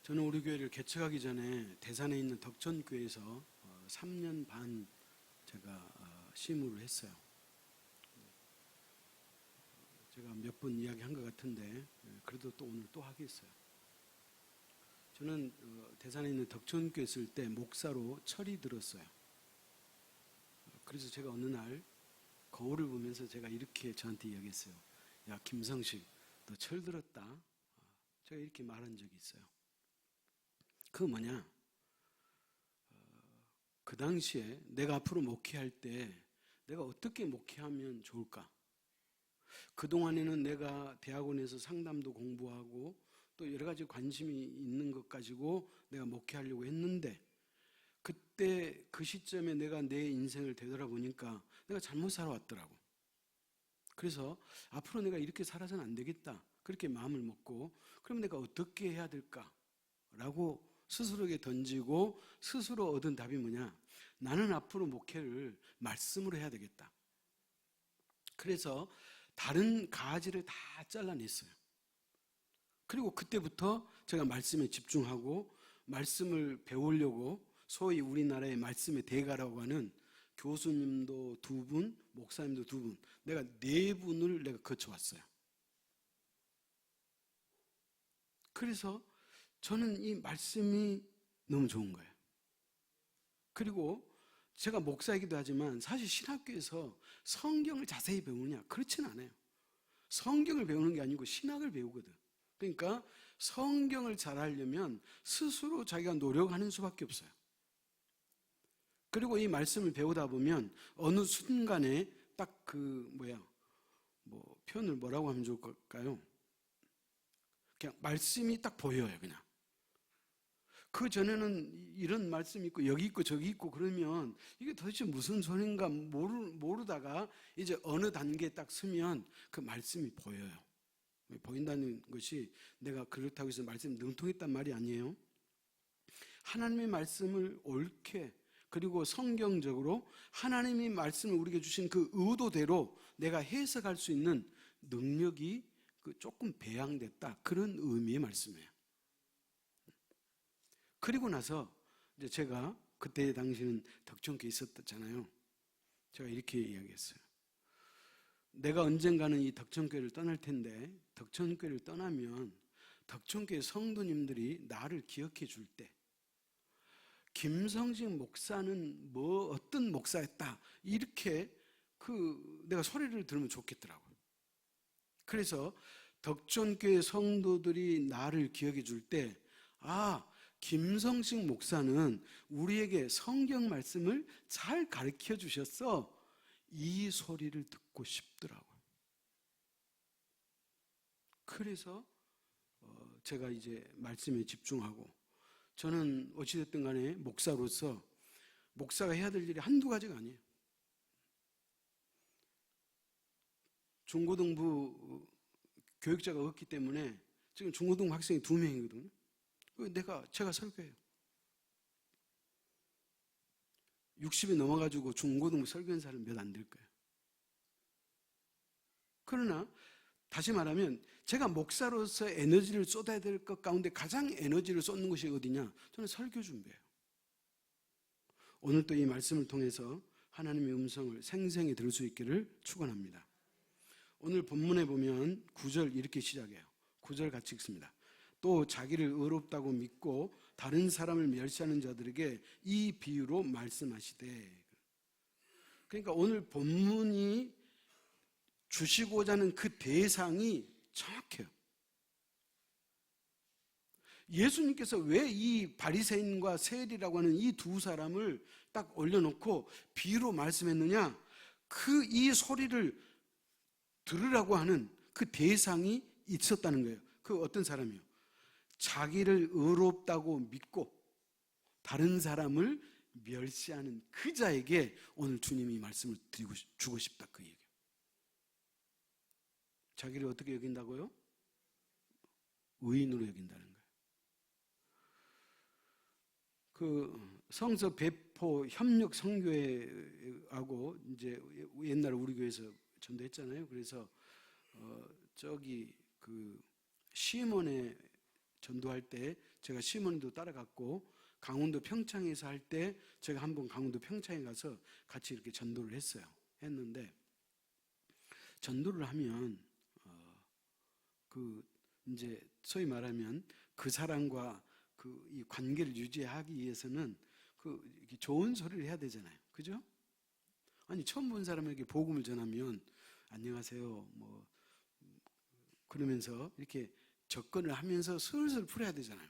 저는 우리 교회를 개척하기 전에 대산에 있는 덕천교회에서 3년 반 제가 심우를 했어요. 제가 몇 번 이야기한 것 같은데 그래도 또 오늘 또 하겠어요. 저는 대산에 있는 덕천교회 있을 때 목사로 철이 들었어요. 그래서 제가 어느 날 거울을 보면서 제가 이렇게 저한테 이야기했어요. 야, 김성식, 너 철 들었다. 제가 이렇게 말한 적이 있어요. 그거 뭐냐? 그 당시에 내가 앞으로 목회할 때 내가 어떻게 목회하면 좋을까? 그동안에는 내가 대학원에서 상담도 공부하고 또 여러 가지 관심이 있는 것 가지고 내가 목회하려고 했는데 그때 그 시점에 내가 내 인생을 되돌아보니까 내가 잘못 살아왔더라고. 그래서 앞으로 내가 이렇게 살아서는 안 되겠다. 그렇게 마음을 먹고 그럼 내가 어떻게 해야 될까라고 스스로에게 던지고 스스로 얻은 답이 뭐냐? 나는 앞으로 목회를 말씀으로 해야 되겠다. 그래서 다른 가지를 다 잘라냈어요. 그리고 그때부터 제가 말씀에 집중하고 말씀을 배우려고 소위 우리나라의 말씀의 대가라고 하는 교수님도 2분, 목사님도 2분, 내가 4분을 내가 거쳐왔어요. 그래서 저는 이 말씀이 너무 좋은 거예요. 그리고 제가 목사이기도 하지만 사실 신학교에서 성경을 자세히 배우느냐? 그렇지는 않아요. 성경을 배우는 게 아니고 신학을 배우거든. 그러니까 성경을 잘 하려면 스스로 자기가 노력하는 수밖에 없어요. 그리고 이 말씀을 배우다 보면 어느 순간에 딱 표현을 뭐라고 하면 좋을까요? 그냥 말씀이 딱 보여요, 그냥. 그 전에는 이런 말씀이 있고 여기 있고 저기 있고 그러면 이게 도대체 무슨 소린가 모르다가 이제 어느 단계에 딱 서면 그 말씀이 보여요. 보인다는 것이 내가 그렇다고 해서 말씀이 능통했단 말이 아니에요. 하나님의 말씀을 옳게 그리고 성경적으로 하나님이 말씀을 우리에게 주신 그 의도대로 내가 해석할 수 있는 능력이 조금 배양됐다. 그런 의미의 말씀이에요. 그리고 나서 이제 제가 그때 당시는 덕천교에 있었잖아요. 제가 이렇게 이야기했어요. 내가 언젠가는 이 덕천교회를 떠날 텐데 덕천교회를 떠나면 덕천교회 성도님들이 나를 기억해 줄 때 김성식 목사는 어떤 목사였다 이렇게 내가 소리를 들으면 좋겠더라고요. 그래서 덕천교회 성도들이 나를 기억해 줄 때 김성식 목사는 우리에게 성경 말씀을 잘 가르쳐 주셨어. 이 소리를 듣고 싶더라고요. 그래서 제가 이제 말씀에 집중하고 저는 어찌됐든 간에 목사로서 목사가 해야 될 일이 한두 가지가 아니에요. 중고등부 교육자가 없기 때문에 지금 중고등부 학생이 2명이거든요. 제가 설교해요. 60이 넘어가지고 중고등부 설교한 사람은 몇 안 될 거예요. 그러나 다시 말하면 제가 목사로서 에너지를 쏟아야 될 것 가운데 가장 에너지를 쏟는 것이 어디냐? 저는 설교 준비예요. 오늘 또 이 말씀을 통해서 하나님의 음성을 생생히 들을 수 있기를 축원합니다. 오늘 본문에 보면 9절 이렇게 시작해요. 9절 같이 읽습니다. 또 자기를 의롭다고 믿고 다른 사람을 멸시하는 자들에게 이 비유로 말씀하시되. 그러니까 오늘 본문이 주시고자 하는 그 대상이 정확해요. 예수님께서 왜 이 바리새인과 세리라고 하는 이 2 사람을 딱 올려놓고 비유로 말씀했느냐? 이 소리를 들으라고 하는 그 대상이 있었다는 거예요. 그 어떤 사람이요? 자기를 의롭다고 믿고 다른 사람을 멸시하는 그 자에게 오늘 주님이 말씀을 주고 싶다 그 얘기예요. 자기를 어떻게 여긴다고요? 의인으로 여긴다는 거예요. 성서 배포 협력 선교회하고 이제 옛날에 우리 교회에서 전도했잖아요. 그래서 시몬의 전도할 때 제가 시몬도 따라갔고, 강원도 평창에서 할 때 제가 한번 강원도 평창에 가서 같이 이렇게 전도를 했는데, 전도를 하면 이제 소위 말하면 그 사람과 이 관계를 유지하기 위해서는 이렇게 좋은 소리를 해야 되잖아요. 그죠? 아니, 처음 본 사람에게 복음을 전하면 안녕하세요 그러면서 이렇게 접근을 하면서 슬슬 풀어야 되잖아요.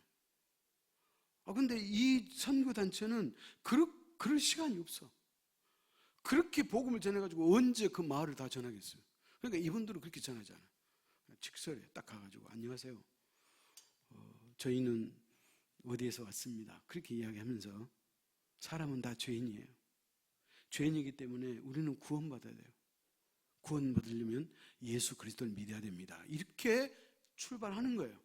근데 이 선교단체는 그럴 시간이 없어. 그렇게 복음을 전해가지고 언제 그 마을을 다 전하겠어요? 그러니까 이분들은 그렇게 전하잖아요. 직설에 딱 가가지고 안녕하세요, 저희는 어디에서 왔습니다, 그렇게 이야기하면서, 사람은 다 죄인이에요. 죄인이기 때문에 우리는 구원받아야 돼요. 구원받으려면 예수 그리스도를 믿어야 됩니다. 이렇게 출발하는 거예요.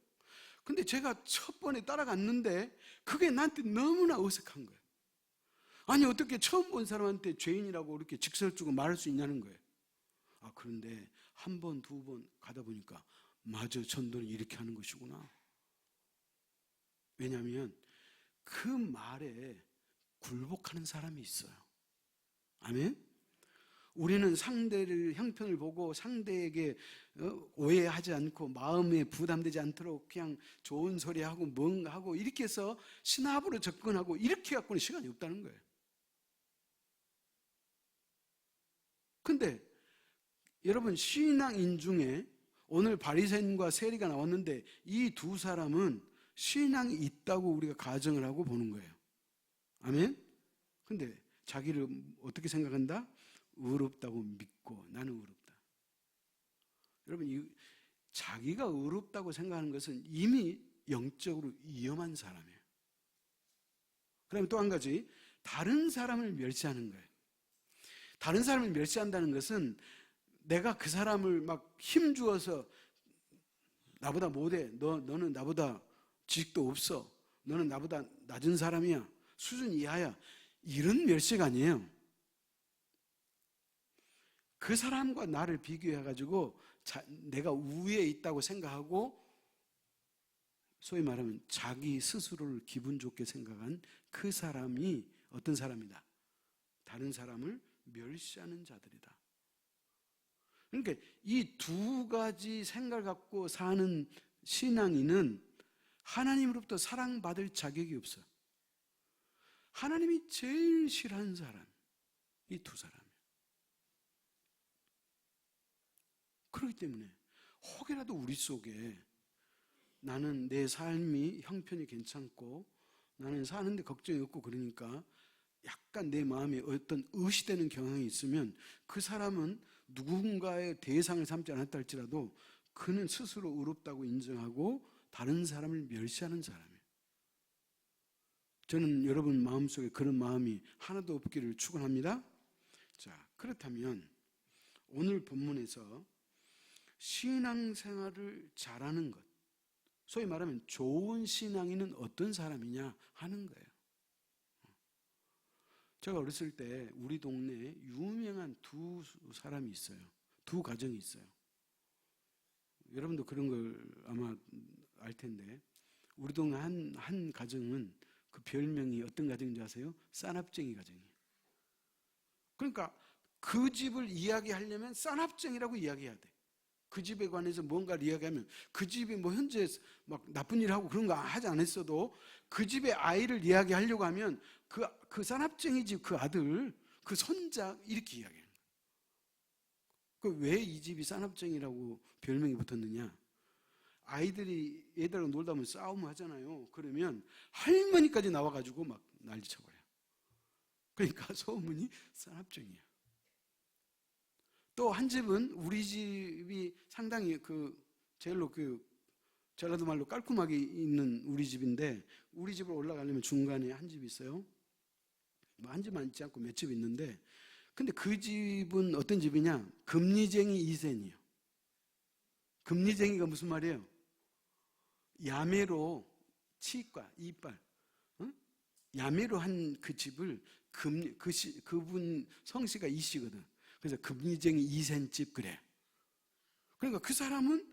근데 제가 첫 번에 따라갔는데 그게 나한테 너무나 어색한 거예요. 아니, 어떻게 처음 본 사람한테 죄인이라고 이렇게 직설주고 말할 수 있냐는 거예요. 그런데 한 번, 두 번 가다 보니까 맞아, 전도는 이렇게 하는 것이구나. 왜냐하면 그 말에 굴복하는 사람이 있어요. 아멘? 우리는 상대를, 형편을 보고 상대에게 오해하지 않고 마음에 부담되지 않도록 그냥 좋은 소리하고 뭔가 하고 이렇게 해서 신압으로 접근하고 이렇게 갖고는 시간이 없다는 거예요. 근데 여러분, 신앙인 중에 오늘 바리새인과 세리가 나왔는데 이 두 사람은 신앙이 있다고 우리가 가정을 하고 보는 거예요. 아멘? 근데 자기를 어떻게 생각한다? 의롭다고 믿고, 나는 의롭다. 여러분, 자기가 의롭다고 생각하는 것은 이미 영적으로 위험한 사람이에요. 그 다음에 또 한 가지, 다른 사람을 멸시하는 거예요. 다른 사람을 멸시한다는 것은 내가 그 사람을 막 힘주어서 나보다 못해, 너는 나보다 지식도 없어, 너는 나보다 낮은 사람이야, 수준 이하야, 이런 멸시가 아니에요. 그 사람과 나를 비교해가지고 내가 우위에 있다고 생각하고, 소위 말하면 자기 스스로를 기분 좋게 생각한 그 사람이 어떤 사람이다? 다른 사람을 멸시하는 자들이다. 그러니까 이 두 가지 생각을 갖고 사는 신앙인은 하나님으로부터 사랑받을 자격이 없어요. 하나님이 제일 싫어하는 사람, 이 두 사람이에요. 그렇기 때문에 혹여라도 우리 속에 나는 내 삶이 형편이 괜찮고 나는 사는데 걱정이 없고 그러니까 약간 내 마음에 어떤 의시되는 경향이 있으면 그 사람은 누군가의 대상을 삼지 않았다 할지라도 그는 스스로 의롭다고 인정하고 다른 사람을 멸시하는 사람이에요. 저는 여러분 마음속에 그런 마음이 하나도 없기를 축원합니다. 자, 그렇다면 오늘 본문에서 신앙생활을 잘하는 것, 소위 말하면 좋은 신앙인은 어떤 사람이냐 하는 거예요. 제가 어렸을 때 우리 동네에 유명한 두 사람이 있어요. 두 가정이 있어요. 여러분도 그런 걸 아마 알 텐데, 우리 동네 한 가정은 그 별명이 어떤 가정인지 아세요? 싸납쟁이 가정이에요. 그러니까 그 집을 이야기하려면 싸납쟁이라고 이야기해야 돼. 그 집에 관해서 뭔가를 이야기하면 그 집이 뭐 현재 막 나쁜 일을 하고 그런 거 하지 않았어도 그 집의 아이를 이야기하려고 하면 그 싸납쟁이 집 그 아들, 그 손자 이렇게 이야기해요. 왜 이 집이 싸납쟁이라고 별명이 붙었느냐? 아이들이 얘들하고 놀다 보면 싸움을 하잖아요. 그러면 할머니까지 나와가지고 막 난리 쳐버려요. 그러니까 소문이 싸납쟁이야. 또 한 집은 우리 집이 상당히 제일로 전라도 말로 깔끔하게 있는 우리 집인데, 우리 집으로 올라가려면 중간에 한 집이 있어요. 한 집만 있지 않고 몇 집 있는데, 근데 그 집은 어떤 집이냐? 금리쟁이 이센이에요. 금리쟁이가 무슨 말이에요? 야매로 치과, 이빨, 야매로 한 그 집을 그분 성씨가 이씨거든. 그래서 금리쟁이 이센집 그래. 그러니까 그 사람은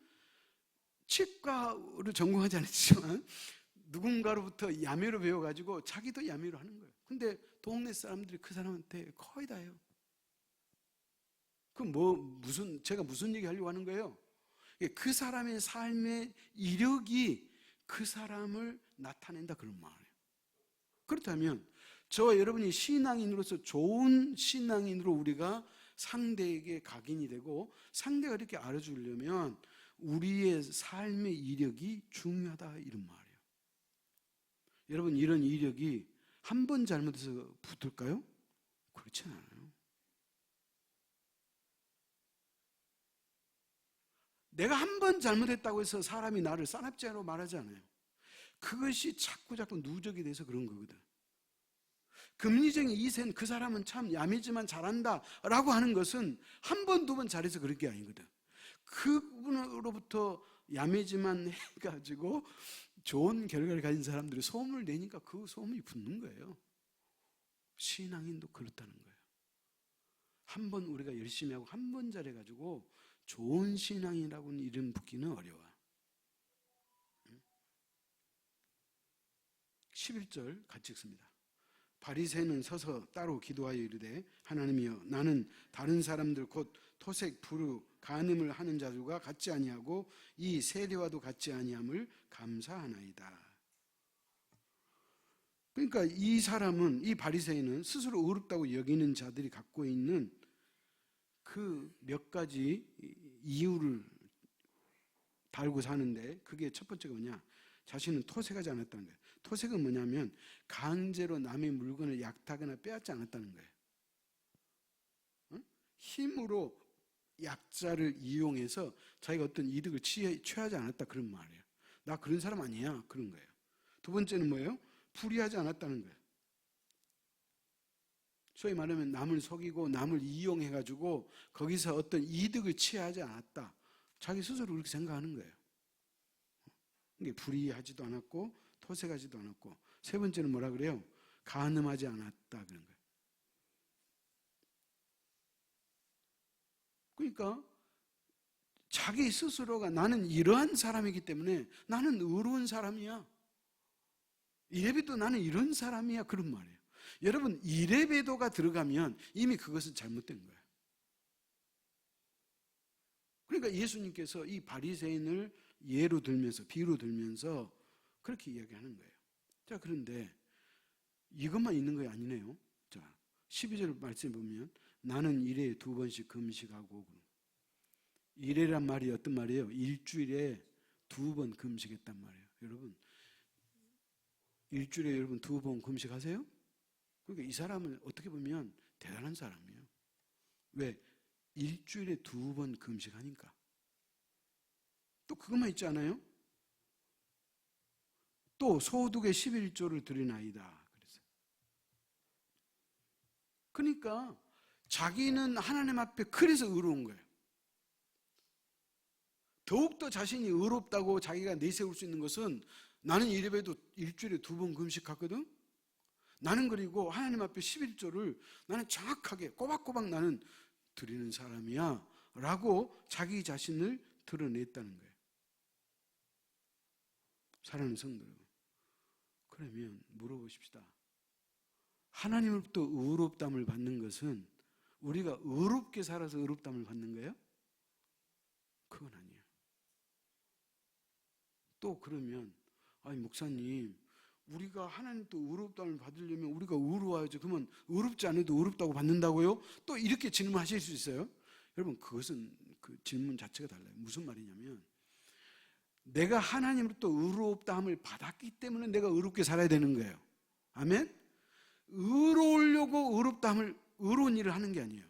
치과를 전공하지 않았지만 누군가로부터 야매로 배워가지고 자기도 야매로 하는 거예요. 근데 동네 사람들이 그 사람한테 거의 다 해요. 제가 무슨 얘기 하려고 하는 거예요? 그 사람의 삶의 이력이 그 사람을 나타낸다, 그런 말이에요. 그렇다면 저와 여러분이 신앙인으로서 좋은 신앙인으로 우리가 상대에게 각인이 되고 상대가 이렇게 알아주려면 우리의 삶의 이력이 중요하다, 이런 말이에요. 여러분, 이런 이력이 한 번 잘못해서 붙을까요? 그렇지 않아요. 내가 한 번 잘못했다고 해서 사람이 나를 싸납지로 말하지 않아요. 그것이 자꾸 누적이 돼서 그런 거거든. 금리쟁이 이센 그 사람은 참 야매지만 잘한다 라고 하는 것은 한 번, 두 번 잘해서 그런 게 아니거든. 그분으로부터 야매지만 해가지고 좋은 결과를 가진 사람들이 소문을 내니까 그 소문이 붙는 거예요. 신앙인도 그렇다는 거예요. 한 번 우리가 열심히 하고 한 번 잘해가지고 좋은 신앙이라고는 이름 붙기는 어려워. 11절 같이 읽습니다. 바리새인은 서서 따로 기도하여 이르되 하나님이여, 나는 다른 사람들 곧 토색, 부르, 간음을 하는 자들과 같지 아니하고 이 세리와도 같지 아니함을 감사하나이다. 그러니까 이 사람은, 이 바리새인은 스스로 의롭다고 여기는 자들이 갖고 있는 그 몇 가지 이유를 달고 사는데, 그게 첫 번째가 뭐냐? 자신은 토색하지 않았다는 거예요. 토색은 뭐냐면 강제로 남의 물건을 약탈하거나 빼앗지 않았다는 거예요. 힘으로 약자를 이용해서 자기가 어떤 이득을 취하지 않았다, 그런 말이에요. 나 그런 사람 아니야, 그런 거예요. 두 번째는 뭐예요? 불의하지 않았다는 거예요. 소위 말하면 남을 속이고 남을 이용해가지고 거기서 어떤 이득을 취하지 않았다, 자기 스스로 그렇게 생각하는 거예요. 이게 불의하지도 않았고 토색하지도 않았고, 세 번째는 뭐라 그래요? 간음하지 않았다, 그런 거예요. 그러니까 자기 스스로가 나는 이러한 사람이기 때문에 나는 의로운 사람이야, 이래봬도 나는 이런 사람이야, 그런 말이에요. 여러분, 이래봬도가 들어가면 이미 그것은 잘못된 거예요. 그러니까 예수님께서 이 바리새인을 예로 들면서, 비유로 들면서 그렇게 이야기하는 거예요. 자, 그런데 이것만 있는 거 아니네요. 자, 12절 말씀해 보면 나는 일에 2번씩 금식하고, 일회란 말이 어떤 말이에요? 일주일에 2번 금식했단 말이에요. 여러분, 일주일에 여러분 2번 금식하세요? 그러니까 이 사람은 어떻게 보면 대단한 사람이에요. 왜? 일주일에 2번 금식하니까. 또 그것만 있지 않아요? 또 소득의 11조를 드리나이다 그랬어요. 그러니까 자기는 하나님 앞에 그래서 의로운 거예요. 더욱더 자신이 의롭다고 자기가 내세울 수 있는 것은, 나는 이래봬도 일주일에 2번 금식하거든. 나는 그리고 하나님 앞에 11조를 나는 정확하게 꼬박꼬박 나는 드리는 사람이야 라고 자기 자신을 드러냈다는 거예요. 사랑하는 성도 여러분, 그러면 물어보십시다. 하나님으로부터 의롭담을 받는 것은 우리가 의롭게 살아서 의롭담을 받는 거예요? 그건 아니에요. 또 그러면, 아니 목사님, 우리가 하나님도 의롭다움을 받으려면 우리가 의로워야죠. 그러면 의롭지 않아도 의롭다고 받는다고요? 또 이렇게 질문하실 수 있어요. 여러분, 그것은 그 질문 자체가 달라요. 무슨 말이냐면, 내가 하나님으로부터 의롭다함을 받았기 때문에 내가 의롭게 살아야 되는 거예요. 아멘? 의로우려고 의롭다함을, 의로운 일을 하는 게 아니에요.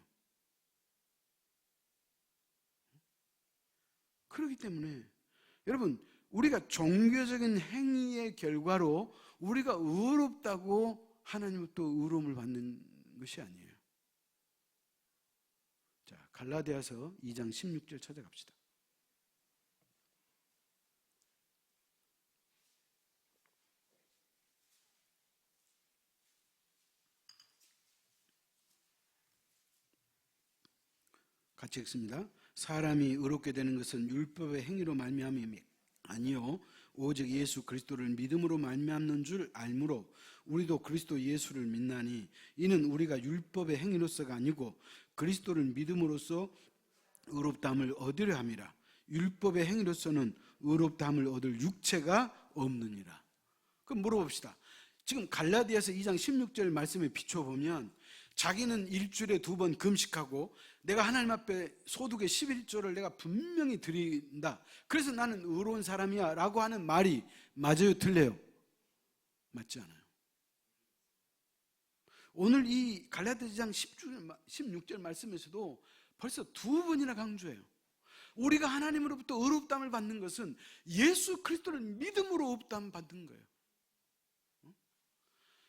그렇기 때문에 여러분, 우리가 종교적인 행위의 결과로 우리가 의롭다고 하나님으로부터 의로움을 받는 것이 아니에요. 자, 갈라디아서 2장 16절 찾아갑시다. 같이 읽습니다. 사람이 의롭게 되는 것은 율법의 행위로 말미암음이 아니요, 오직 예수 그리스도를 믿음으로 말미암는 줄 알므로 우리도 그리스도 예수를 믿나니 이는 우리가 율법의 행위로서가 아니고 그리스도를 믿음으로써 의롭다함을 얻으려 함이라. 율법의 행위로서는 의롭다함을 얻을 육체가 없느니라. 그럼 물어봅시다. 지금 갈라디아서 2장 16절 말씀에 비춰보면 자기는 일주일에 2번 금식하고 내가 하나님 앞에 소득의 11조를 내가 분명히 드린다. 그래서 나는 의로운 사람이야 라고 하는 말이 맞아요, 틀려요? 맞지 않아요. 오늘 이 갈라디아 2장 16절 말씀에서도 벌써 2번이나 강조해요. 우리가 하나님으로부터 의롭다함을 받는 것은 예수 그리스도를 믿음으로 의롭다함을 받는 거예요.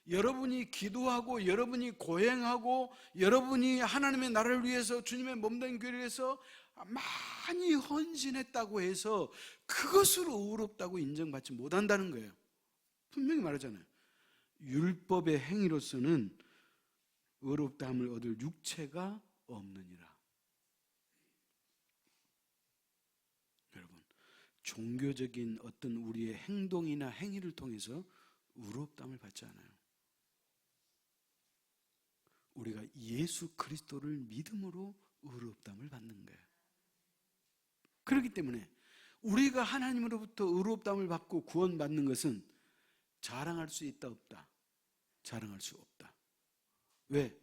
여러분이 기도하고 여러분이 고행하고 여러분이 하나님의 나라를 위해서 주님의 몸된 교회를 위해서 많이 헌신했다고 해서 그것으로 의롭다고 인정받지 못한다는 거예요. 분명히 말하잖아요. 율법의 행위로서는 의롭다함을 얻을 육체가 없느니라. 여러분, 종교적인 어떤 우리의 행동이나 행위를 통해서 의롭다함을 받지 않아요. 우리가 예수 그리스도를 믿음으로 의롭다함을 받는 거예요. 그렇기 때문에 우리가 하나님으로부터 의롭다함을 받고 구원받는 것은 자랑할 수 있다 없다? 자랑할 수 없다. 왜?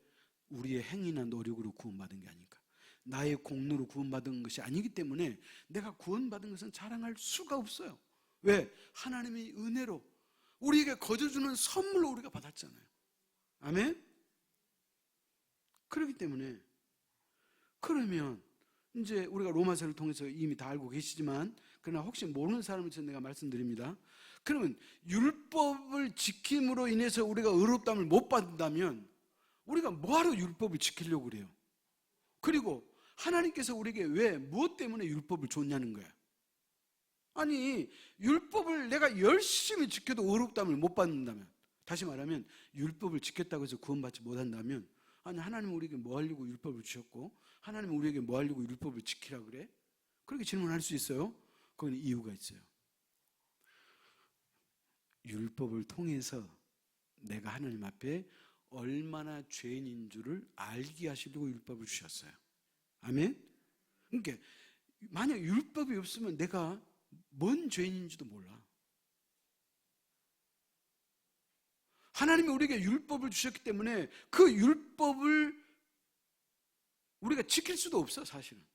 우리의 행위나 노력으로 구원받은 게 아니니까. 나의 공로로 구원받은 것이 아니기 때문에 내가 구원받은 것은 자랑할 수가 없어요. 왜? 하나님의 은혜로 우리에게 거저주는 선물로 우리가 받았잖아요. 아멘? 그렇기 때문에 그러면 이제 우리가 로마서를 통해서 이미 다 알고 계시지만 그러나 혹시 모르는 사람을 위해서 내가 말씀드립니다. 그러면 율법을 지킴으로 인해서 우리가 의롭다함을 못 받는다면 우리가 뭐하러 율법을 지키려고 그래요? 그리고 하나님께서 우리에게 왜 무엇 때문에 율법을 줬냐는 거야. 아니 율법을 내가 열심히 지켜도 의롭다함을 못 받는다면, 다시 말하면 율법을 지켰다고 해서 구원받지 못한다면, 아니 하나님은 우리에게 뭐 하려고 율법을 주셨고 하나님은 우리에게 뭐 하려고 율법을 지키라 그래? 그렇게 질문할 수 있어요? 그건 이유가 있어요. 율법을 통해서 내가 하나님 앞에 얼마나 죄인인 줄을 알게 하시려고 율법을 주셨어요. 아멘? 그러니까 만약 율법이 없으면 내가 뭔 죄인인지도 몰라. 하나님이 우리에게 율법을 주셨기 때문에 그 율법을 우리가 지킬 수도 없어. 사실은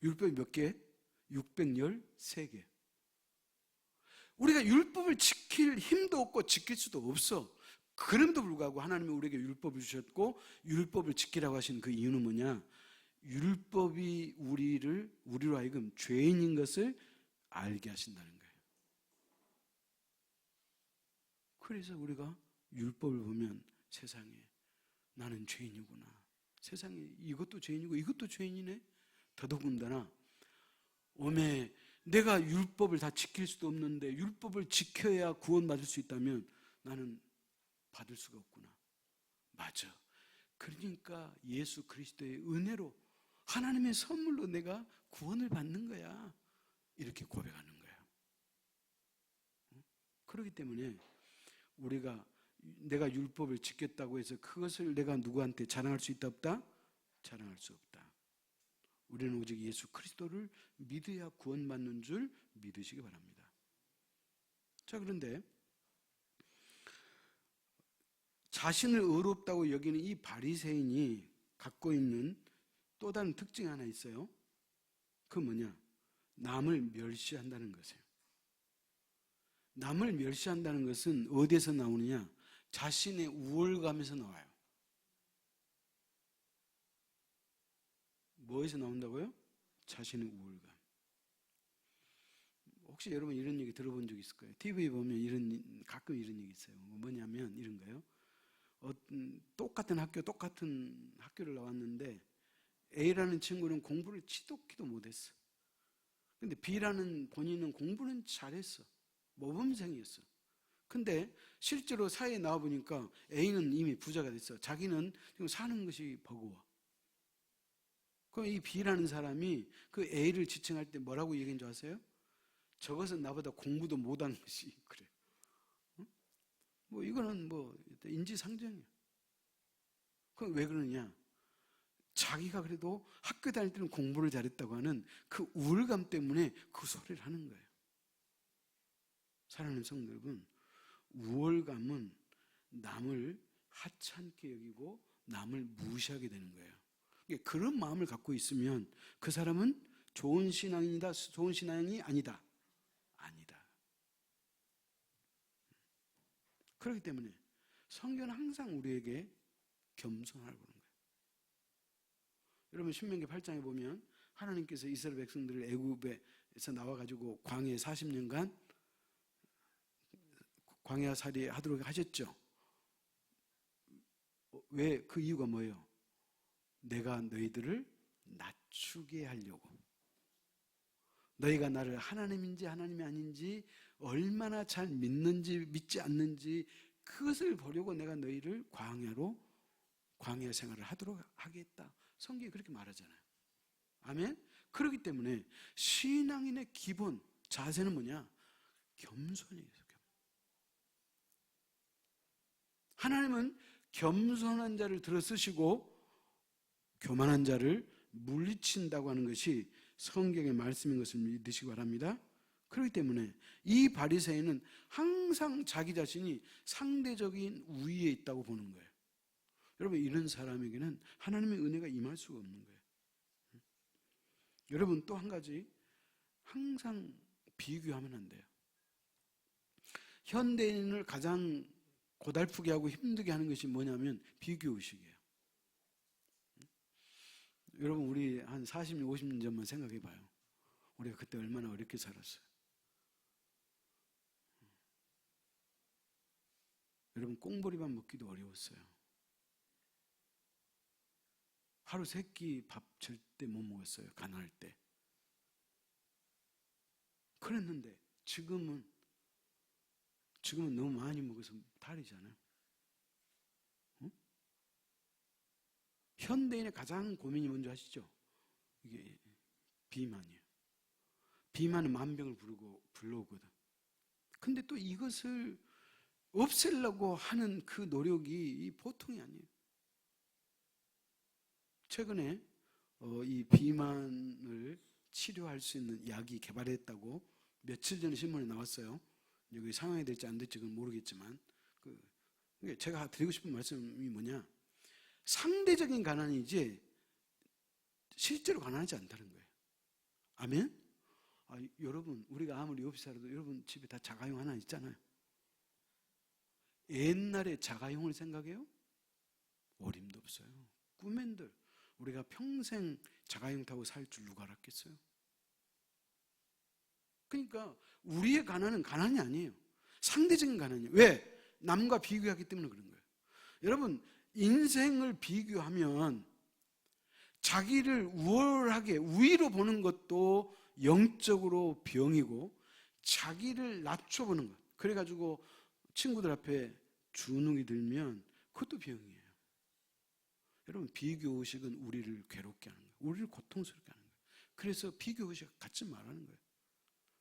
율법이 몇 개? 613개. 우리가 율법을 지킬 힘도 없고 지킬 수도 없어. 그럼에도 불구하고 하나님이 우리에게 율법을 주셨고 율법을 지키라고 하신 그 이유는 뭐냐? 율법이 우리로 하여금 죄인인 것을 알게 하신다는 거예요. 그래서 우리가 율법을 보면 세상에 나는 죄인이구나. 세상에 이것도 죄인이고 이것도 죄인이네. 더더군다나 오메 내가 율법을 다 지킬 수도 없는데 율법을 지켜야 구원받을 수 있다면 나는 받을 수가 없구나. 맞아. 그러니까 예수 그리스도의 은혜로 하나님의 선물로 내가 구원을 받는 거야. 이렇게 고백하는 거야. 그렇기 때문에 내가 율법을 지켰다고 해서 그것을 내가 누구한테 자랑할 수 있다 없다? 자랑할 수 없다. 우리는 오직 예수 그리스도를 믿어야 구원받는 줄 믿으시기 바랍니다. 자, 그런데 자신을 의롭다고 여기는 이 바리새인이 갖고 있는 또 다른 특징이 하나 있어요. 그건 뭐냐? 남을 멸시한다는 것이에요. 남을 멸시한다는 것은 어디에서 나오느냐? 자신의 우월감에서 나와요. 뭐에서 나온다고요? 자신의 우월감. 혹시 여러분 이런 얘기 들어본 적 있을 거예요. TV에 보면 가끔 이런 얘기 있어요. 뭐냐면 이런 거예요. 똑같은 학교를 나왔는데 A라는 친구는 공부를 지독히도 못했어. 근데 B라는 본인은 공부는 잘했어. 모범생이었어. 근데 실제로 사회에 나와보니까 A는 이미 부자가 됐어. 자기는 지금 사는 것이 버거워. 그럼 이 B라는 사람이 그 A를 지칭할 때 뭐라고 얘기한 줄 아세요? 저것은 나보다 공부도 못한 것이 그래. 뭐 이거는 뭐 인지상정이에요. 그럼 왜 그러냐? 자기가 그래도 학교 다닐 때는 공부를 잘했다고 하는 그 우울감 때문에 그 소리를 하는 거예요. 사랑하는 성도 여러분, 우월감은 남을 하찮게 여기고 남을 무시하게 되는 거예요. 그런 마음을 갖고 있으면 그 사람은 좋은 신앙이다, 좋은 신앙이 아니다. 아니다. 그렇기 때문에 성경은 항상 우리에게 겸손하라고 그러는 거예요. 여러분 신명기 8장에 보면 하나님께서 이스라엘 백성들을 애굽에서 나와가지고 광야에 40년간 광야살이 하도록 하셨죠. 왜? 그 이유가 뭐예요? 내가 너희들을 낮추게 하려고. 너희가 나를 하나님인지 하나님이 아닌지 얼마나 잘 믿는지 믿지 않는지 그것을 보려고 내가 너희를 광야 생활을 하도록 하겠다. 성경이 그렇게 말하잖아요. 아멘? 그렇기 때문에 신앙인의 기본 자세는 뭐냐? 겸손이에요. 하나님은 겸손한 자를 들어쓰시고 교만한 자를 물리친다고 하는 것이 성경의 말씀인 것을 믿으시기 바랍니다. 그렇기 때문에 이 바리새인은 항상 자기 자신이 상대적인 우위에 있다고 보는 거예요. 여러분 이런 사람에게는 하나님의 은혜가 임할 수가 없는 거예요. 여러분 또 한 가지 항상 비교하면 안 돼요. 현대인을 가장 고달프게 하고 힘들게 하는 것이 뭐냐면 비교의식이에요. 여러분 우리 한 40년 50년 전만 생각해 봐요. 우리가 그때 얼마나 어렵게 살았어요. 여러분 꽁보리밥 먹기도 어려웠어요. 하루 3끼 밥 절대 못 먹었어요. 가난할 때. 그랬는데 지금은 너무 많이 먹어서 탈이잖아요. 응? 현대인의 가장 고민이 뭔지 아시죠? 이게 비만이에요. 비만은 만병을 불러오거든. 근데 또 이것을 없애려고 하는 그 노력이 보통이 아니에요. 최근에 이 비만을 치료할 수 있는 약이 개발했다고 며칠 전에 신문에 나왔어요. 여기 상황이 될지 안 될지 모르겠지만 제가 드리고 싶은 말씀이 뭐냐, 상대적인 가난이지 실제로 가난하지 않다는 거예요. 아멘? 여러분 우리가 아무리 없이 살아도 여러분 집에 다 자가용 하나 있잖아요. 옛날에 자가용을 생각해요? 어림도 없어요. 꿈엔들 우리가 평생 자가용 타고 살 줄 누가 알았겠어요? 그러니까 우리의 가난은 가난이 아니에요. 상대적인 가난이에요. 왜? 남과 비교하기 때문에 그런 거예요. 여러분 인생을 비교하면 자기를 우월하게 우위로 보는 것도 영적으로 병이고 자기를 낮춰보는 것, 그래가지고 친구들 앞에 주눅이 들면 그것도 병이에요. 여러분 비교의식은 우리를 괴롭게 하는 거예요. 우리를 고통스럽게 하는 거예요. 그래서 비교의식 갖지 말라는 거예요.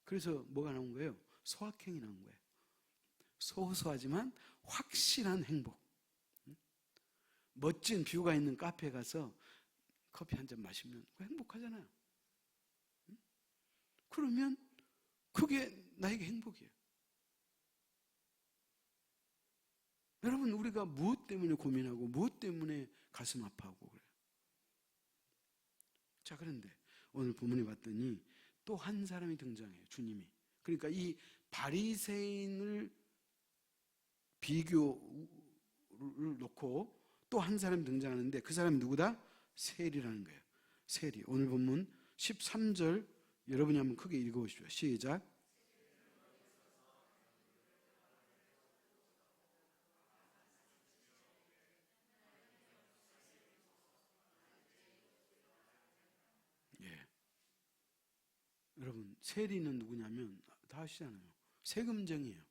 그래서 뭐가 나온 거예요? 소확행이 나온 거예요. 소소하지만 확실한 행복. 멋진 뷰가 있는 카페에 가서 커피 한 잔 마시면 행복하잖아요. 그러면 그게 나에게 행복이에요. 여러분 우리가 무엇 때문에 고민하고 무엇 때문에 가슴 아파하고 그래요. 자, 그런데 오늘 본문에 봤더니 또 한 사람이 등장해요. 주님이. 그러니까 이 바리새인을 비교를 놓고 또 한 사람이 등장하는데 그 사람이 누구다? 세리라는 거예요. 세리. 오늘 본문 13절 여러분이 한번 크게 읽어보십시오. 시작. 예. 여러분 세리는 누구냐면 다 아시잖아요. 세금쟁이에요.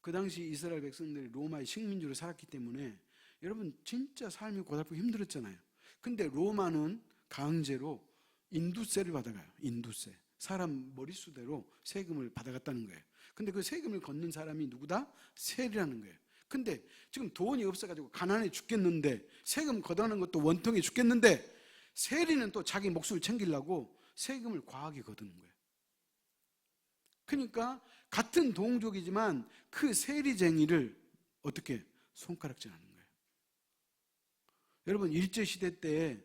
그 당시 이스라엘 백성들이 로마의 식민지로 살았기 때문에 여러분 진짜 삶이 고달프고 힘들었잖아요. 근데 로마는 강제로 인두세를 받아가요. 인두세. 사람 머릿수대로 세금을 받아갔다는 거예요. 근데 그 세금을 걷는 사람이 누구다? 세리라는 거예요. 근데 지금 돈이 없어가지고 가난해 죽겠는데, 세금 걷어가는 것도 원통해 죽겠는데, 세리는 또 자기 목숨을 챙기려고 세금을 과하게 걷는 거예요. 그러니까 같은 동족이지만 그 세리쟁이를 어떻게 손가락질하는 거예요. 여러분, 일제시대 때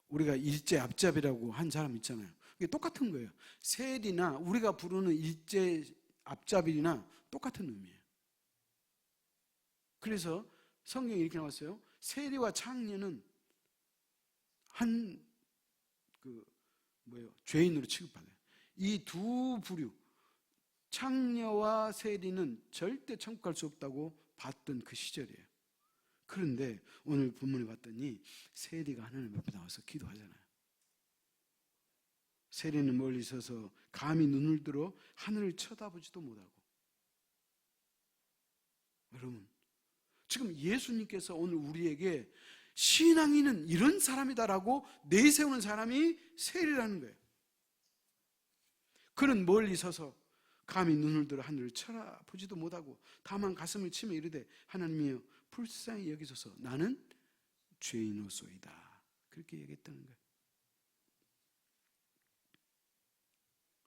우리가 일제 앞잡이라고 한 사람 있잖아요. 이게 똑같은 거예요. 세리나 우리가 부르는 일제 앞잡이나 똑같은 의미예요. 그래서 성경에 이렇게 나왔어요. 세리와 창녀는 죄인으로 취급받아요. 이 두 부류, 창녀와 세리는 절대 천국 갈 수 없다고 봤던 그 시절이에요. 그런데 오늘 본문에 봤더니 세리가 하나님 앞에 나와서 기도하잖아요. 세리는 멀리 서서 감히 눈을 들어 하늘을 쳐다보지도 못하고. 여러분, 지금 예수님께서 오늘 우리에게 신앙인은 이런 사람이다라고 내세우는 사람이 세리라는 거예요. 그는 멀리 서서 감히 눈을 들어 하늘을 쳐다보지도 못하고 다만 가슴을 치며 이르되 하나님이여 불쌍히 여기소서 나는 죄인이소이다. 그렇게 얘기했다는 거예요.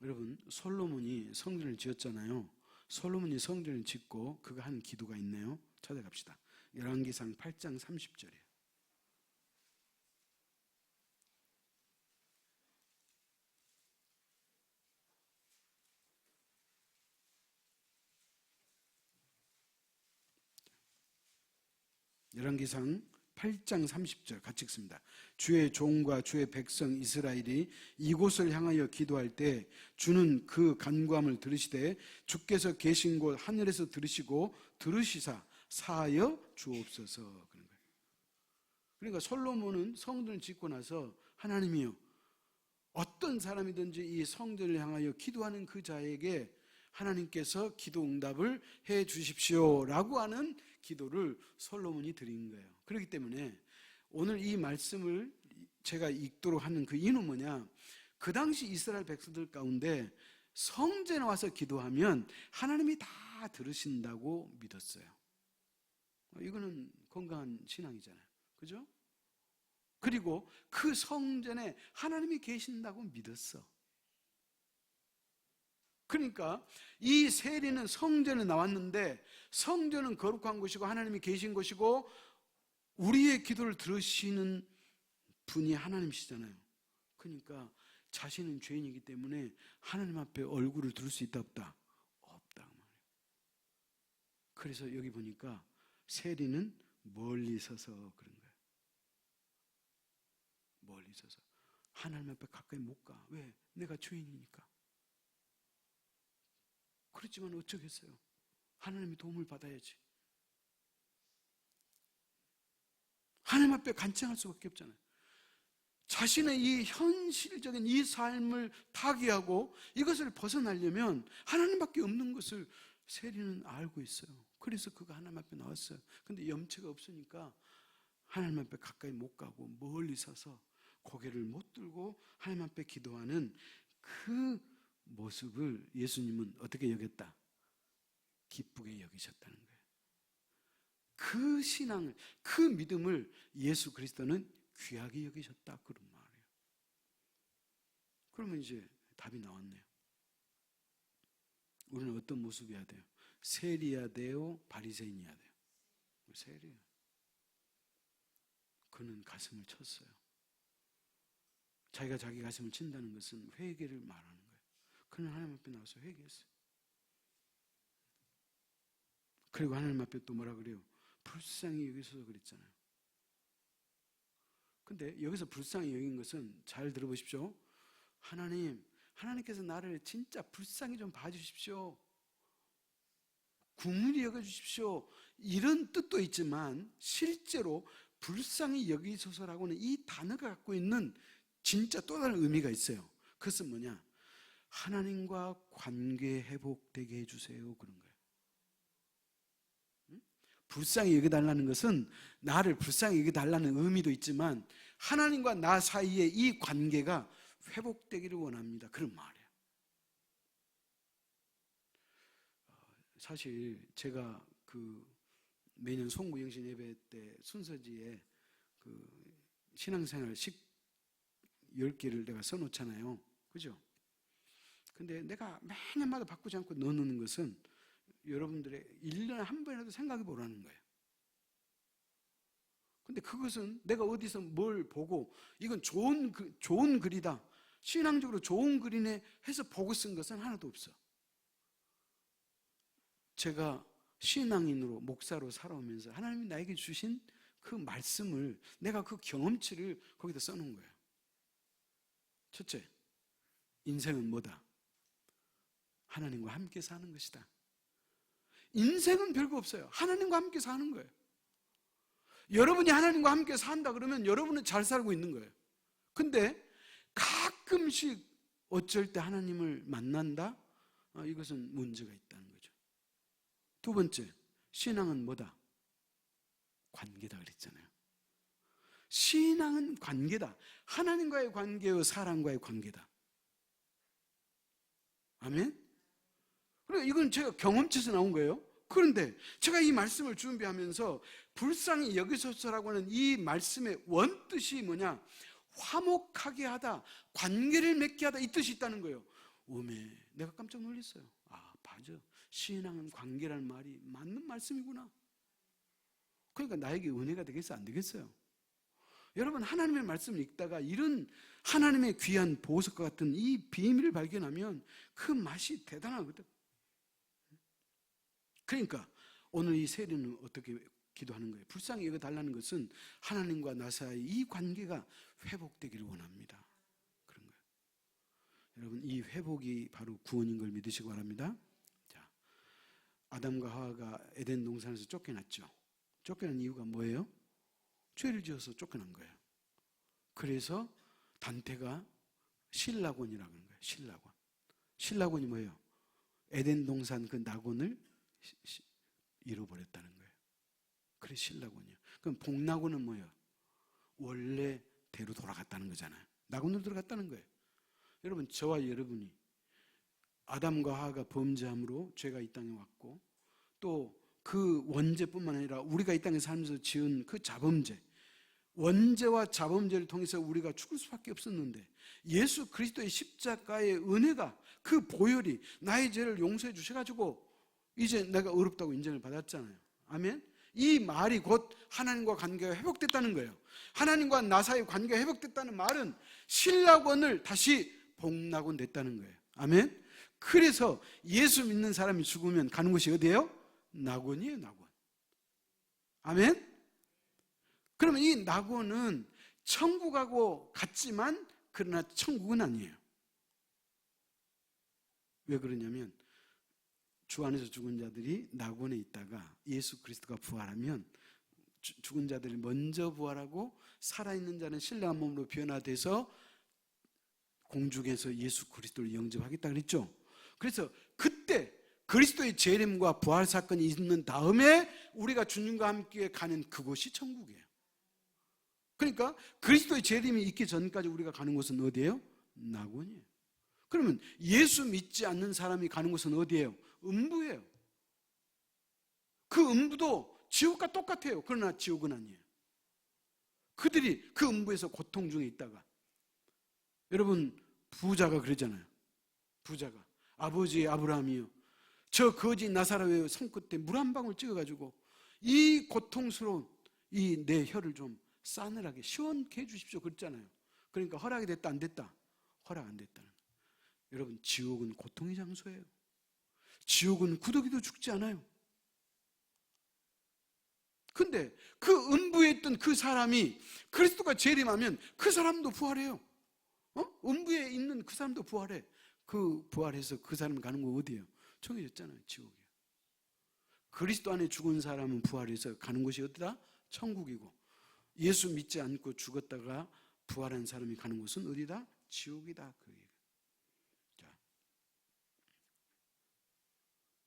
여러분, 솔로몬이 성전을 지었잖아요. 솔로몬이 성전을 짓고 그가 하는 기도가 있네요. 찾아갑시다. 열왕기상 8장 30절이에요. 열왕기상 8장 30절 같이 읽습니다. 주의 종과 주의 백성 이스라엘이 이곳을 향하여 기도할 때 주는 그 간구함을 들으시되 주께서 계신 곳 하늘에서 들으시고 들으시사 사하여 주옵소서. 그런 거예요. 그러니까 솔로몬은 성전을 짓고 나서 하나님이요, 어떤 사람이든지 이 성전을 향하여 기도하는 그 자에게 하나님께서 기도 응답을 해 주십시오라고 하는 기도를 솔로몬이 드린 거예요. 그렇기 때문에 오늘 이 말씀을 제가 읽도록 하는 그 이유는 뭐냐, 그 당시 이스라엘 백성들 가운데 성전에 와서 기도하면 하나님이 다 들으신다고 믿었어요. 이거는 건강한 신앙이잖아요. 그죠? 그리고 그 성전에 하나님이 계신다고 믿었어. 그러니까 이 세리는 성전에 나왔는데 성전은 거룩한 곳이고 하나님이 계신 곳이고 우리의 기도를 들으시는 분이 하나님이시잖아요. 그러니까 자신은 죄인이기 때문에 하나님 앞에 얼굴을 들을 수 있다 없다? 없다 말이에요. 그래서 여기 보니까 세리는 멀리 서서 그런 거예요. 멀리 서서 하나님 앞에 가까이 못 가. 왜? 내가 죄인이니까. 그렇지만 어쩌겠어요. 하나님의 도움을 받아야지. 하나님 앞에 간청할 수밖에 없잖아요. 자신의 이 현실적인 이 삶을 타개하고 이것을 벗어나려면 하나님밖에 없는 것을 세리는 알고 있어요. 그래서 그가 하나님 앞에 나왔어요. 근데 염치가 없으니까 하나님 앞에 가까이 못 가고 멀리 서서 고개를 못 들고 하나님 앞에 기도하는 그 모습을 예수님은 어떻게 여겼다? 기쁘게 여기셨다는 거예요. 그 신앙을, 그 믿음을 예수 그리스도는 귀하게 여기셨다, 그런 말이에요. 그러면 이제 답이 나왔네요. 우리는 어떤 모습이어야 돼요? 세리야 돼요? 바리새인이야 돼요? 세리예요. 그는 가슴을 쳤어요. 자기가 자기 가슴을 친다는 것은 회개를 말하는 거예요. 그는 하나님 앞에 나와서 회개했어요. 그리고 하나님 앞에 또 뭐라 그래요? 불쌍히 여기소서 그랬잖아요. 근데 여기서 불쌍히 여긴 것은 잘 들어보십시오. 하나님께서 나를 진짜 불쌍히 좀 봐주십시오. 긍휼히 여겨주십시오. 이런 뜻도 있지만 실제로 불쌍히 여기소서라고는 이 단어가 갖고 있는 진짜 또 다른 의미가 있어요. 그것은 뭐냐? 하나님과 관계 회복되게 해주세요, 그런 거예요. 불쌍히 여겨달라는 것은 나를 불쌍히 여겨달라는 의미도 있지만 하나님과 나 사이의 이 관계가 회복되기를 원합니다. 그런 말이에요. 사실 제가 매년 송구영신 예배 때 순서지에 신앙생활 10개를 내가 써놓잖아요. 그죠? 근데 내가 매년마다 바꾸지 않고 넣어놓는 것은 여러분들의 1년에 한 번이라도 생각해 보라는 거예요. 근데 그것은 내가 어디서 뭘 보고 이건 좋은 글이다, 신앙적으로 좋은 글이네 해서 보고 쓴 것은 하나도 없어. 제가 신앙인으로 목사로 살아오면서 하나님이 나에게 주신 그 말씀을, 내가 그 경험치를 거기다 써놓은 거예요. 첫째, 인생은 뭐다? 하나님과 함께 사는 것이다. 인생은 별거 없어요. 하나님과 함께 사는 거예요. 여러분이 하나님과 함께 산다 그러면 여러분은 잘 살고 있는 거예요. 근데 가끔씩 어쩔 때 하나님을 만난다? 이것은 문제가 있다는 거죠. 두 번째, 신앙은 뭐다? 관계다 그랬잖아요. 신앙은 관계다. 하나님과의 관계요, 사람과의 관계다. 아멘? 그러니까 이건 제가 경험치에서 나온 거예요. 그런데 제가 이 말씀을 준비하면서 불쌍히 여기소서라고 하는 이 말씀의 원뜻이 뭐냐? 화목하게 하다, 관계를 맺게 하다, 이 뜻이 있다는 거예요. 오메, 내가 깜짝 놀랐어요. 맞아. 신앙은 관계라는 말이 맞는 말씀이구나. 그러니까 나에게 은혜가 되겠어요? 안 되겠어요? 여러분, 하나님의 말씀을 읽다가 이런 하나님의 귀한 보석과 같은 이 비밀을 발견하면 그 맛이 대단하거든. 그러니까 오늘 이 세례는 어떻게 기도하는 거예요? 불쌍히 여겨달라는 것은 하나님과 나 사이 이 관계가 회복되기를 원합니다. 그런 거예요. 여러분, 이 회복이 바로 구원인 걸 믿으시기 바랍니다. 자, 아담과 하와가 에덴 동산에서 쫓겨났죠. 쫓겨난 이유가 뭐예요? 죄를 지어서 쫓겨난 거예요. 그래서 단테가 신라곤이라고 하는 거예요. 신라곤. 신라곤이 뭐예요? 에덴 동산 그 낙원을 잃어버렸다는 거예요. 그래 신라곤이요. 그럼 복낙원은 뭐예요? 원래대로 돌아갔다는 거잖아요. 낙원으로 들어갔다는 거예요. 여러분, 저와 여러분이 아담과 하와가 범죄함으로 죄가 이 땅에 왔고, 또 그 원죄뿐만 아니라 우리가 이 땅에 살면서 지은 그 자범죄, 원죄와 자범죄를 통해서 우리가 죽을 수밖에 없었는데 예수 그리스도의 십자가의 은혜가, 그 보혈이 나의 죄를 용서해 주셔가지고 이제 내가 의롭다고 인정을 받았잖아요. 아멘? 이 말이 곧 하나님과 관계가 회복됐다는 거예요. 하나님과 나 사이 관계가 회복됐다는 말은 신라곤을 다시 복낙원 됐다는 거예요. 아멘? 그래서 예수 믿는 사람이 죽으면 가는 곳이 어디예요? 낙원이에요, 낙원. 아멘? 그러면 이 낙원은 천국하고 같지만 그러나 천국은 아니에요. 왜 그러냐면 주 안에서 죽은 자들이 낙원에 있다가 예수 그리스도가 부활하면 죽은 자들이 먼저 부활하고 살아있는 자는 신령한 몸으로 변화돼서 공중에서 예수 그리스도를 영접하겠다 그랬죠. 그래서 그때 그리스도의 재림과 부활 사건이 있는 다음에 우리가 주님과 함께 가는 그곳이 천국이에요. 그러니까 그리스도의 재림이 있기 전까지 우리가 가는 곳은 어디예요? 낙원이에요. 그러면 예수 믿지 않는 사람이 가는 곳은 어디예요? 음부예요. 그 음부도 지옥과 똑같아요. 그러나 지옥은 아니에요. 그들이 그 음부에서 고통 중에 있다가, 여러분, 부자가 그러잖아요. 부자가 아버지 아브라함이요, 저 거지 나사렛의 손끝에 물 한 방울 찍어가지고 이 고통스러운 이 내 혀를 좀 싸늘하게 시원케 해주십시오 그랬잖아요. 그러니까 허락이 됐다 안 됐다? 허락 안 됐다는 거예요. 여러분, 지옥은 고통의 장소예요. 지옥은 구더기도 죽지 않아요. 근데 그 음부에 있던 그 사람이 그리스도가 재림하면 그 사람도 부활해요. 음부에 있는 그 사람도 부활해. 그 부활해서 그 사람이 가는 거 어디예요? 정해졌잖아요. 지옥이에요. 그리스도 안에 죽은 사람은 부활해서 가는 곳이 어디다? 천국이고, 예수 믿지 않고 죽었다가 부활한 사람이 가는 곳은 어디다? 지옥이다. 자,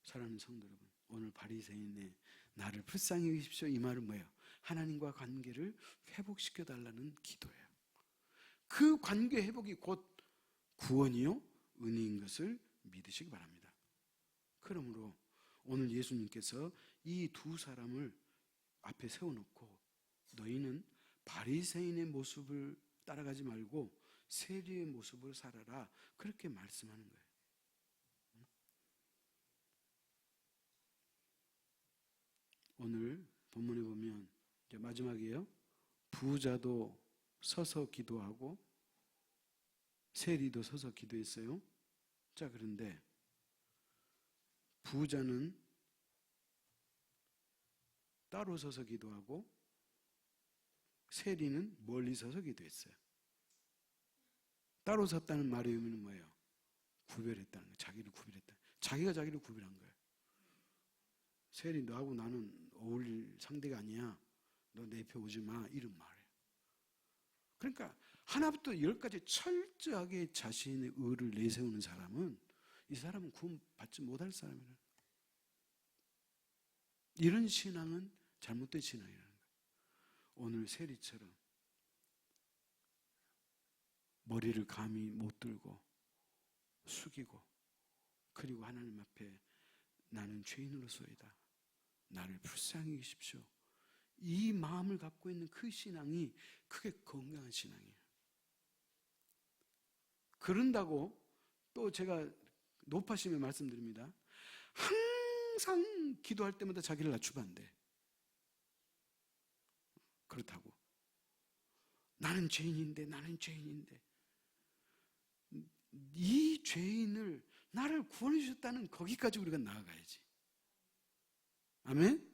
사랑하는 성도 여러분, 오늘 바리새인의 나를 불쌍히 여기십시오 이 말은 뭐예요? 하나님과 관계를 회복시켜 달라는 기도예요. 그 관계 회복이 곧 구원이요 은혜인 것을 믿으시기 바랍니다. 그러므로 오늘 예수님께서 이 두 사람을 앞에 세워놓고 너희는 바리새인의 모습을 따라가지 말고 세리의 모습을 살아라, 그렇게 말씀하는 거예요. 오늘 본문에 보면 이제 마지막이에요. 부자도 서서 기도하고 세리도 서서 기도했어요. 자, 그런데 부자는 따로 서서 기도하고 세리는 멀리 서서 기도했어요. 따로 섰다는 말의 의미는 뭐예요? 구별했다는 거예요. 자기를 구별했다. 자기가 자기를 구별한 거예요. 세리, 너하고 나는 어울릴 상대가 아니야. 너 내 옆에 오지 마. 이런 말이에요. 그러니까 하나부터 10까지 철저하게 자신의 의를 내세우는 사람은 이 사람은 구원 받지 못할 사람이라는 거예요. 이런 신앙은 잘못된 신앙이라는 거예요. 오늘 세리처럼 머리를 감히 못 들고 숙이고, 그리고 하나님 앞에 나는 죄인으로서이다, 나를 불쌍히 여기십시오, 이 마음을 갖고 있는 그 신앙이 크게 건강한 신앙이에요. 그런다고 또 제가 높아심에 말씀드립니다. 항상 기도할 때마다 자기를 낮추면 안 돼. 그렇다고 나는 죄인인데 이 죄인을 나를 구원해 주셨다는 거기까지 우리가 나아가야지. 아멘?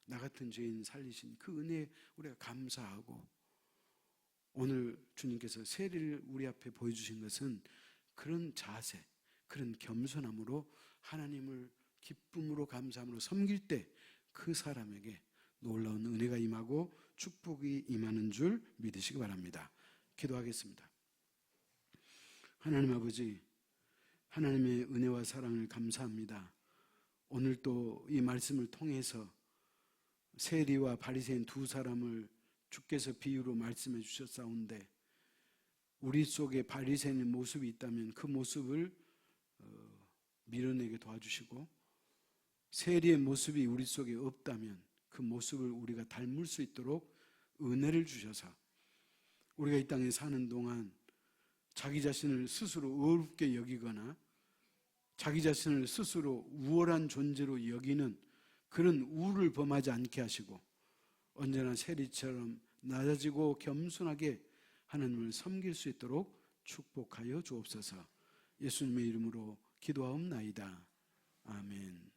나 같은 죄인 살리신 그 은혜에 우리가 감사하고, 오늘 주님께서 세리를 우리 앞에 보여주신 것은 그런 자세, 그런 겸손함으로 하나님을 기쁨으로 감사함으로 섬길 때 그 사람에게 놀라운 은혜가 임하고 축복이 임하는 줄 믿으시기 바랍니다. 기도하겠습니다. 하나님 아버지, 하나님의 은혜와 사랑을 감사합니다. 오늘 또 이 말씀을 통해서 세리와 바리새인 두 사람을 주께서 비유로 말씀해 주셨사온데, 우리 속에 바리새인의 모습이 있다면 그 모습을 밀어내게 도와주시고, 세리의 모습이 우리 속에 없다면 그 모습을 우리가 닮을 수 있도록 은혜를 주셔서 우리가 이 땅에 사는 동안 자기 자신을 스스로 어렵게 여기거나 자기 자신을 스스로 우월한 존재로 여기는 그런 우를 범하지 않게 하시고, 언제나 세리처럼 낮아지고 겸손하게 하나님을 섬길 수 있도록 축복하여 주옵소서. 예수님의 이름으로 기도하옵나이다. 아멘.